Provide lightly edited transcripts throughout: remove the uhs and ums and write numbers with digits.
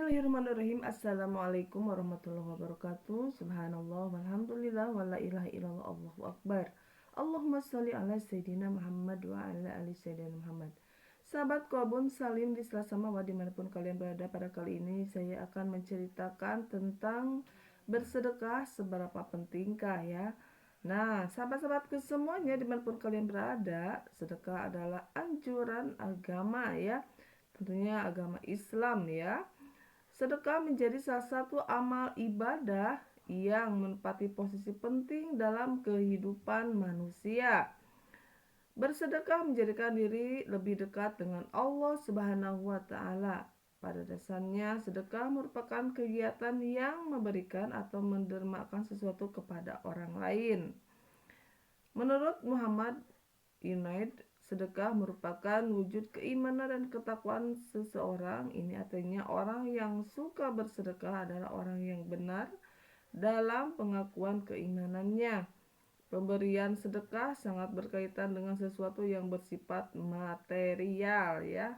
Bismillahirrahmanirrahim. Assalamualaikum warahmatullahi wabarakatuh. Subhanallah walhamdulillah wa la ilaha illallah Allahu akbar. Allahumma sholli ala sayyidina Muhammad wa ala ali sayyidina Muhammad. Sahabat Kolbun Salim di Selasa Mawar dimanapun kalian berada, pada kali ini saya akan menceritakan tentang bersedekah seberapa pentingkah ya. Nah, sahabat-sahabatku semuanya dimanapun kalian berada, sedekah adalah anjuran agama ya. Tentunya agama Islam ya. Sedekah menjadi salah satu amal ibadah yang menempati posisi penting dalam kehidupan manusia. Bersedekah menjadikan diri lebih dekat dengan Allah Subhanahu wa taala. Pada dasarnya, sedekah merupakan kegiatan yang memberikan atau mendermakan sesuatu kepada orang lain. Menurut Muhammad Junaid, sedekah merupakan wujud keimanan dan ketakwaan seseorang. Ini artinya orang yang suka bersedekah adalah orang yang benar dalam pengakuan keimanannya. Pemberian sedekah sangat berkaitan dengan sesuatu yang bersifat material ya.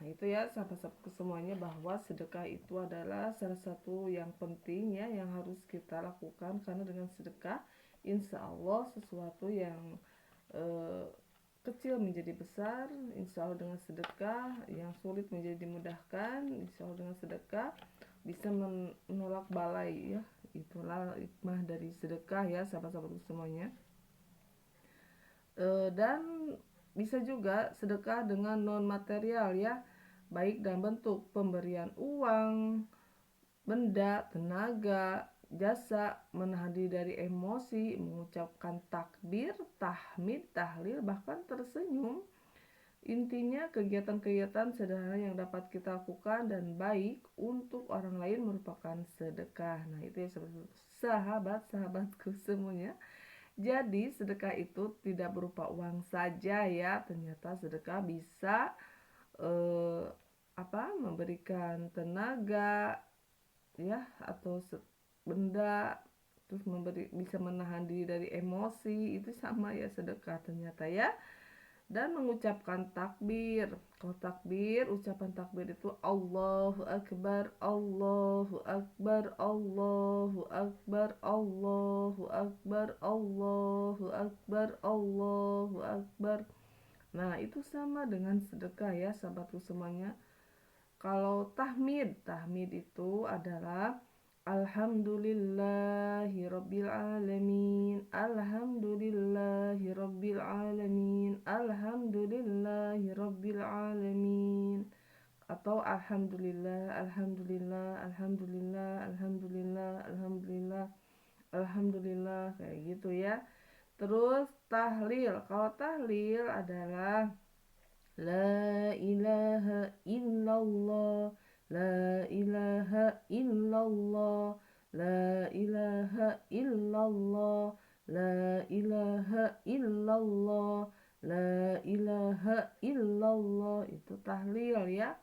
Nah itu ya sahabat-sahabatku semuanya, bahwa sedekah itu adalah salah satu yang penting ya, yang harus kita lakukan, karena dengan sedekah insya Allah sesuatu yang kecil menjadi besar, insya Allah dengan sedekah yang sulit menjadi dimudahkan, insya Allah dengan sedekah bisa menolak balai ya. Itulah hikmah dari sedekah ya sahabat-sahabatku semuanya. Dan bisa juga sedekah dengan non material ya, baik dalam bentuk pemberian uang, benda, tenaga, jasa, menahan diri dari emosi, mengucapkan takbir, tahmid, tahlil, bahkan tersenyum. Intinya kegiatan-kegiatan sederhana yang dapat kita lakukan dan baik untuk orang lain merupakan sedekah. Nah itu ya sahabat-sahabatku semuanya. Jadi sedekah itu tidak berupa uang saja ya. Ternyata sedekah bisa memberikan tenaga ya, atau benda, terus bisa menahan diri dari emosi, itu sama ya sedekah ternyata ya. Dan mengucapkan takbir. Kalau takbir, ucapan takbir itu Allahu Akbar, Allahu Akbar, Allahu Akbar, Allahu Akbar, Allahu Akbar, Allahu Akbar. Nah itu sama dengan sedekah ya sahabatku semuanya. Kalau tahmid itu adalah Alhamdulillahirabbil alamin, Alhamdulillahirabbil alamin, Alhamdulillahirabbil alamin. Atau Alhamdulillah, Alhamdulillah, Alhamdulillah, Alhamdulillah, Alhamdulillah, Alhamdulillah, kayak gitu ya. Terus tahlil. Kalau tahlil adalah La ilaha illallah, La ilaha illallah, La ilaha illallah, La ilaha illallah, La ilaha illallah. Itu tahlil ya.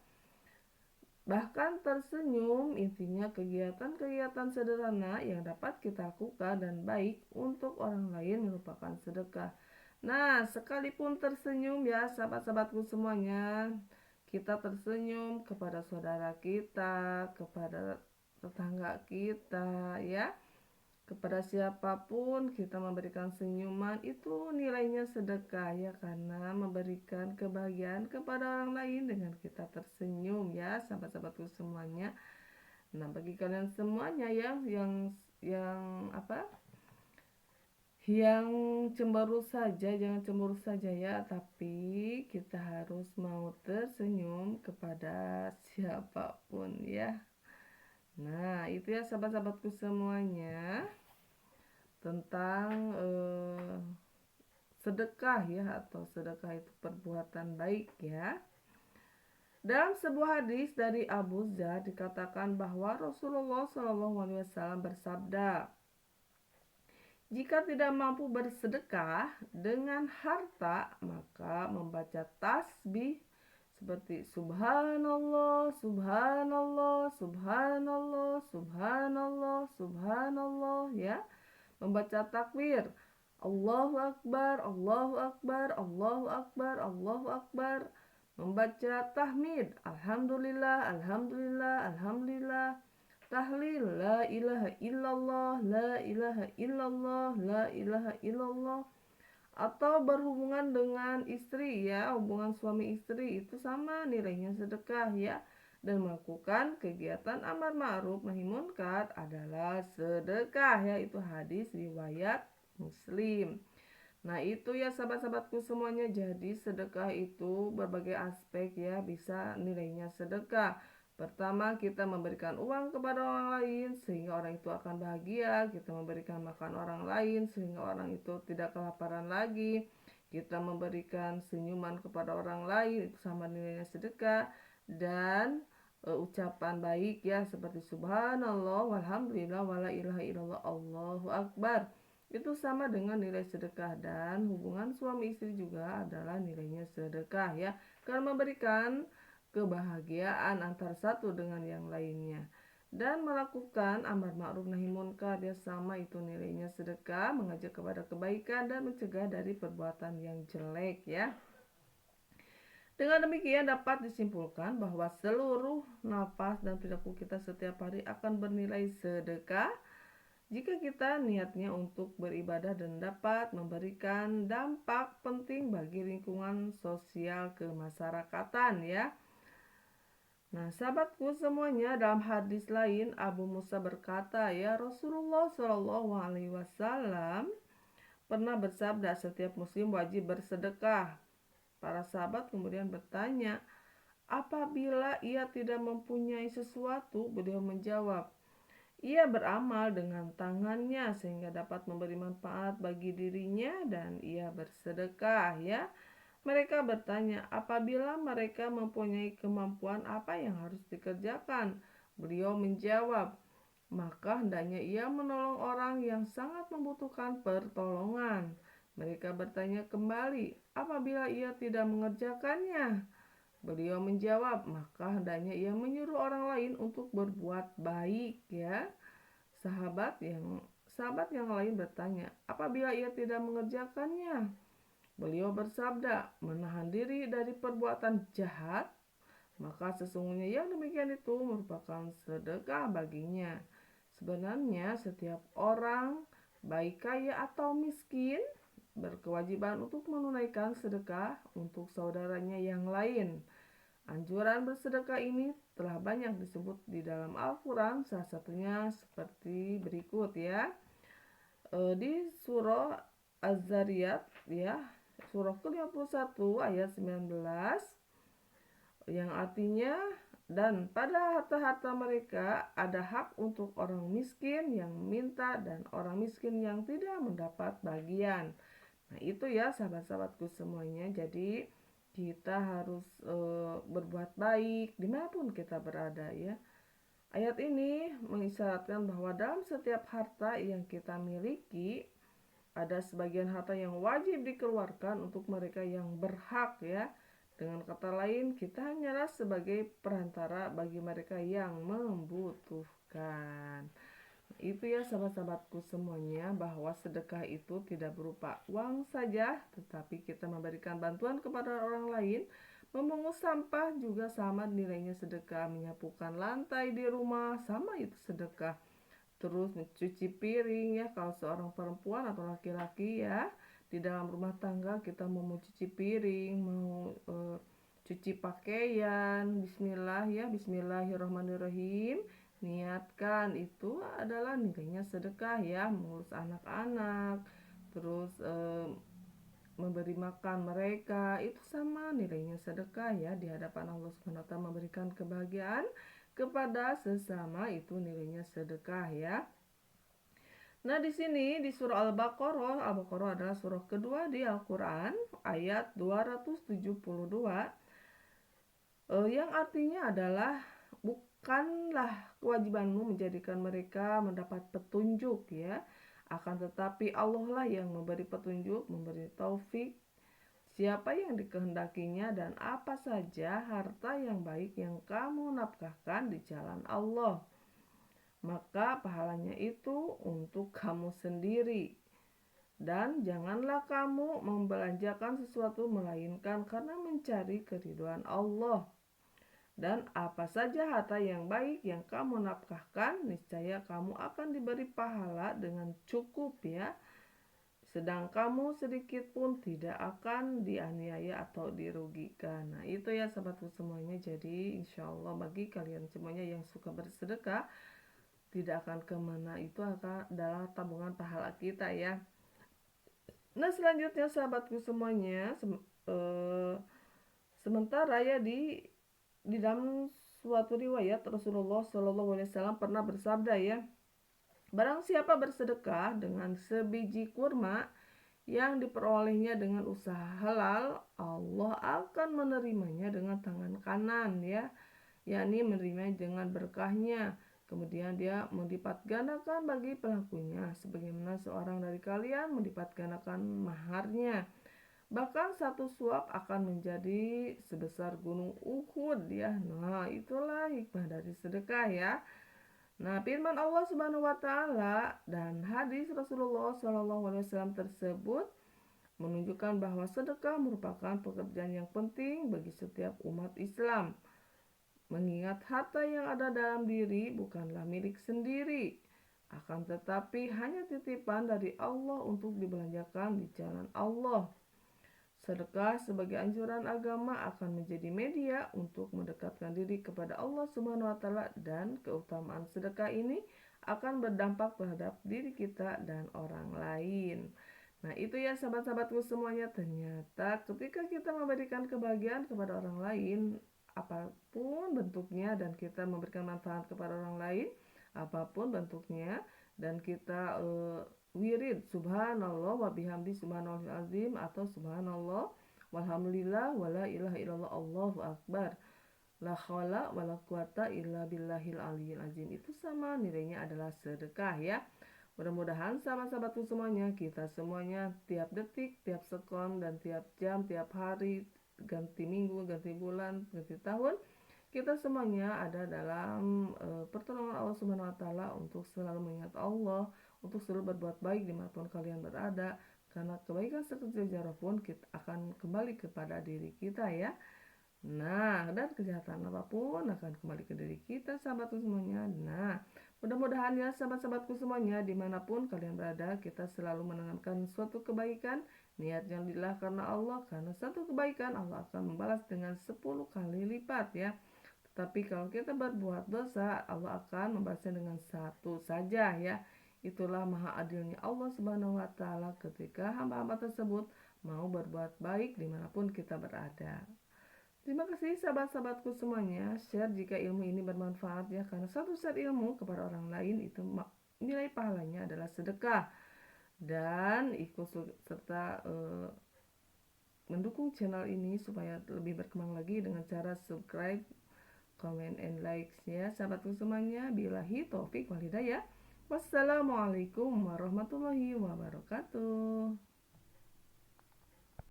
Bahkan tersenyum, intinya kegiatan-kegiatan sederhana yang dapat kita lakukan dan baik untuk orang lain merupakan sedekah. Nah, sekalipun tersenyum ya sahabat-sahabatku semuanya, kita tersenyum kepada saudara kita, kepada tetangga kita ya, kepada siapapun kita memberikan senyuman, itu nilainya sedekah ya, karena memberikan kebahagiaan kepada orang lain dengan kita tersenyum ya sahabat-sahabatku semuanya. Nah, bagi kalian semuanya yang yang cemburu saja, jangan cemburu saja ya, tapi kita harus mau tersenyum kepada siapapun ya. Nah itu ya sahabat-sahabatku semuanya tentang sedekah ya, atau sedekah itu perbuatan baik ya. Dalam sebuah hadis dari Abu Dzar dikatakan bahwa Rasulullah SAW bersabda, jika tidak mampu bersedekah dengan harta, maka membaca tasbih seperti Subhanallah, Subhanallah, Subhanallah, Subhanallah, Subhanallah ya. Membaca takbir Allahu Akbar, Allahu Akbar, Allahu Akbar, Allahu Akbar. membaca tahmid, alhamdulillah, alhamdulillah, alhamdulillah, tahlil, la ilaha illallah, la ilaha illallah, la ilaha illallah, atau berhubungan dengan istri ya, hubungan suami istri itu sama nilainya sedekah ya. Dan melakukan kegiatan amar ma'ruf nahi munkar adalah sedekah ya, itu hadis riwayat Muslim. Nah itu ya sahabat-sahabatku semuanya, jadi sedekah itu berbagai aspek ya, bisa nilainya sedekah. Pertama, kita memberikan uang kepada orang lain sehingga orang itu akan bahagia. Kita memberikan makan orang lain sehingga orang itu tidak kelaparan lagi. Kita memberikan senyuman kepada orang lain, itu sama nilainya sedekah. Dan ucapan baik ya, seperti subhanallah, walhamdulillah, wala ilaha illallah, Allahu akbar, itu sama dengan nilai sedekah. Dan hubungan suami istri juga adalah nilainya sedekah ya, karena memberikan kebahagiaan antara satu dengan yang lainnya. Dan melakukan amar ma'ruf nahi munkar ya, sama itu nilainya sedekah, mengajak kepada kebaikan dan mencegah dari perbuatan yang jelek ya. Dengan demikian dapat disimpulkan bahwa seluruh nafas dan perilaku kita setiap hari akan bernilai sedekah jika kita niatnya untuk beribadah dan dapat memberikan dampak penting bagi lingkungan sosial kemasyarakatan ya. Nah, sahabatku semuanya, dalam hadis lain Abu Musa berkata ya, Rasulullah Shallallahu Alaihi Wasallam pernah bersabda, setiap muslim wajib bersedekah. Para sahabat kemudian bertanya, apabila ia tidak mempunyai sesuatu? Beliau menjawab, ia beramal dengan tangannya sehingga dapat memberi manfaat bagi dirinya dan ia bersedekah ya. Mereka bertanya, apabila mereka mempunyai kemampuan, apa yang harus dikerjakan? Beliau menjawab, maka hendaknya ia menolong orang yang sangat membutuhkan pertolongan. Mereka bertanya kembali, apabila ia tidak mengerjakannya? Beliau menjawab, maka hendaknya ia menyuruh orang lain untuk berbuat baik ya. Sahabat yang lain bertanya, apabila ia tidak mengerjakannya? Beliau bersabda, menahan diri dari perbuatan jahat, maka sesungguhnya yang demikian itu merupakan sedekah baginya. Sebenarnya setiap orang, baik kaya atau miskin, berkewajiban untuk menunaikan sedekah untuk saudaranya yang lain. Anjuran bersedekah ini telah banyak disebut di dalam Al-Quran, salah satunya seperti berikut ya. Di surah Az-Zariyat ya, surah ke-51 ayat 19, yang artinya, dan pada harta-harta mereka ada hak untuk orang miskin yang minta dan orang miskin yang tidak mendapat bagian. Nah itu ya sahabat-sahabatku semuanya, jadi kita harus berbuat baik dimanapun kita berada ya. Ayat ini mengisyaratkan bahwa dalam setiap harta yang kita miliki, ada sebagian harta yang wajib dikeluarkan untuk mereka yang berhak ya. Dengan kata lain, kita hanyalah sebagai perantara bagi mereka yang membutuhkan. Itu ya sahabat-sahabatku semuanya, bahwa sedekah itu tidak berupa uang saja, tetapi kita memberikan bantuan kepada orang lain. Memungut sampah juga sama nilainya sedekah. Menyapukan lantai di rumah sama itu sedekah. Terus mencuci piring ya, kalau seorang perempuan atau laki-laki ya, di dalam rumah tangga kita mau mencuci piring, mau cuci pakaian, bismillah ya, bismillahirrahmanirrahim, niatkan, itu adalah nilainya sedekah ya. Mengurus anak-anak, terus memberi makan mereka, itu sama nilainya sedekah ya. Di hadapan Allah SWT memberikan kebahagiaan kepada sesama, itu nilainya sedekah ya. Nah, di sini di surah Al-Baqarah, Al-Baqarah adalah surah kedua di Al-Qur'an, ayat 272, yang artinya adalah, bukanlah kewajibanmu menjadikan mereka mendapat petunjuk ya, akan tetapi Allah lah yang memberi petunjuk, memberi taufik siapa yang dikehendakinya, dan apa saja harta yang baik yang kamu nafkahkan di jalan Allah, maka pahalanya itu untuk kamu sendiri. Dan janganlah kamu membelanjakan sesuatu melainkan karena mencari keridhaan Allah. Dan apa saja harta yang baik yang kamu nafkahkan, niscaya kamu akan diberi pahala dengan cukup ya. Sedang kamu sedikit pun tidak akan dianiaya atau dirugikan. Nah itu ya sahabatku semuanya. Jadi insya Allah bagi kalian semuanya yang suka bersedekah, tidak akan kemana, itu akan adalah tabungan pahala kita ya. Nah selanjutnya sahabatku semuanya, sementara ya di dalam suatu riwayat Rasulullah SAW pernah bersabda ya, barang siapa bersedekah dengan sebiji kurma yang diperolehnya dengan usaha halal, Allah akan menerimanya dengan tangan kanan ya, yakni menerimanya dengan berkahnya. Kemudian dia melipat gandakan bagi pelakunya, sebagaimana seorang dari kalian melipat gandakan maharnya. Bahkan satu suap akan menjadi sebesar gunung Uhud ya. Nah itulah hikmah dari sedekah ya. Nah firman Allah Subhanahu Wa Taala dan hadis Rasulullah SAW tersebut menunjukkan bahwa sedekah merupakan pekerjaan yang penting bagi setiap umat Islam. Mengingat harta yang ada dalam diri bukanlah milik sendiri, akan tetapi hanya titipan dari Allah untuk dibelanjakan di jalan Allah. Sedekah sebagai anjuran agama akan menjadi media untuk mendekatkan diri kepada Allah Subhanahu wa taala, dan keutamaan sedekah ini akan berdampak terhadap diri kita dan orang lain. Nah, itu ya sahabat-sahabatku semuanya, ternyata ketika kita memberikan kebahagiaan kepada orang lain, apapun bentuknya, dan kita memberikan manfaat kepada orang lain, apapun bentuknya, dan kita wirid subhanallah wa bihamdi subhanallahil azim atau subhanallah walhamdulillah wala ilaha illallah Allahu akbar la haula wala quwata illa billahil aliyil azim, itu sama nilainya adalah sedekah ya. Mudah-mudahan sahabat-sahabatku semuanya, kita semuanya tiap detik, tiap sekon, dan tiap jam, tiap hari, ganti minggu, ganti bulan, ganti tahun, kita semuanya ada dalam pertolongan Allah Subhanahu wa taala untuk selalu mengingat Allah, untuk selalu berbuat baik dimanapun kalian berada, karena kebaikan sekecil zarah pun kita akan kembali kepada diri kita ya. Nah, dan kejahatan apapun akan kembali ke diri kita sahabatku semuanya. Nah, mudah-mudahan ya sahabat-sahabatku semuanya, dimanapun kalian berada, kita selalu menanamkan suatu kebaikan, niatnya lillah karena Allah, karena satu kebaikan Allah akan membalas dengan 10 kali lipat ya. Tapi kalau kita berbuat dosa, Allah akan membalasnya dengan satu saja ya. Itulah maha adilnya Allah Subhanahu wa taala ketika hamba-hamba tersebut mau berbuat baik dimanapun kita berada. Terima kasih sahabat-sahabatku semuanya. Share jika ilmu ini bermanfaat ya, karena satu share ilmu kepada orang lain itu nilai pahalanya adalah sedekah. Dan ikut serta mendukung channel ini supaya lebih berkembang lagi dengan cara subscribe, comment, and likes ya sahabatku semuanya. Billahi taufik wal hidayah. Wassalamualaikum warahmatullahi wabarakatuh.